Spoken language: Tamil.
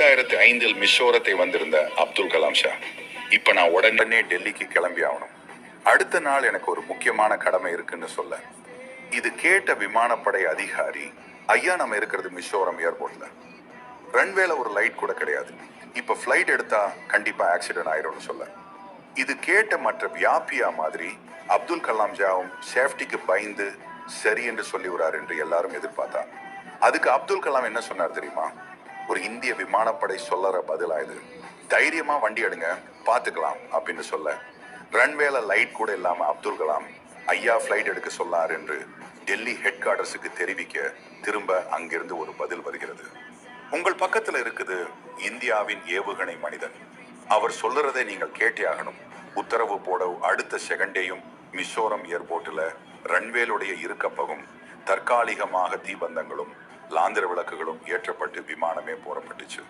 2005 மிஷோரத்தை வந்திருந்த அப்துல் கலாம் ஷா. இப்ப நான் உடனே டெல்லிக்கு கிளம்பி ஆகணும். அடுத்த நாள் எனக்கு ஒரு முக்கியமான கடமை இருக்குன்னு சொல்ல, இது கேட்ட விமானப்படை அதிகாரி, ஐயா நம்ம இருக்கிறது மிஷோரம் ஏர்போர்ட்ல, ரன்வேல ஒரு லைட் கூட கிடையாது, இப்ப பிளைட் எடுத்தா கண்டிப்பா ஆக்சிடென்ட் ஆயிடும்னு சொல்ல, இது கேட்ட மற்ற வியாபியா மாதிரி அப்துல் கலாம் ஜாவும் சேஃப்டிக்கு பயந்து சரி என்று சொல்லிவிறார் என்று எல்லாரும் எதிர்பார்த்தா. அதுக்கு அப்துல் கலாம் என்ன சொன்னார் தெரியுமா? ஒரு இந்திய விமானப்படை சொல்லற பதிலா இது, தைரியமா வண்டி எடுங்க பாத்துக்கலாம் அப்படின்னு சொல்ல, ரன்வேல லைட் கூட இல்லாம அப்துல் கலாம் ஐயா பிளைட் எடுக்க சொல்லார் என்று டெல்லி ஹெட் குவார்டர்ஸுக்கு தெரிவிக்க திரும்ப அங்கிருந்து ஒரு பதில் வருகிறது. உங்கள் பக்கத்துல இருக்குது இந்தியாவின் ஏவுகணை மனிதன், அவர் சொல்லுறதை நீங்கள் கேட்டே ஆகணும். உத்தரவு போட அடுத்த செகண்டேயும் மிசோரம் ஏர்போர்ட்ல ரன்வேலுடைய இருக்கப்பகும் தற்காலிகமாக தீபந்தங்களும் லாந்திர விளக்குகளும் ஏற்றப்பட்டு விமானமே போறப்பட்டுச்சு.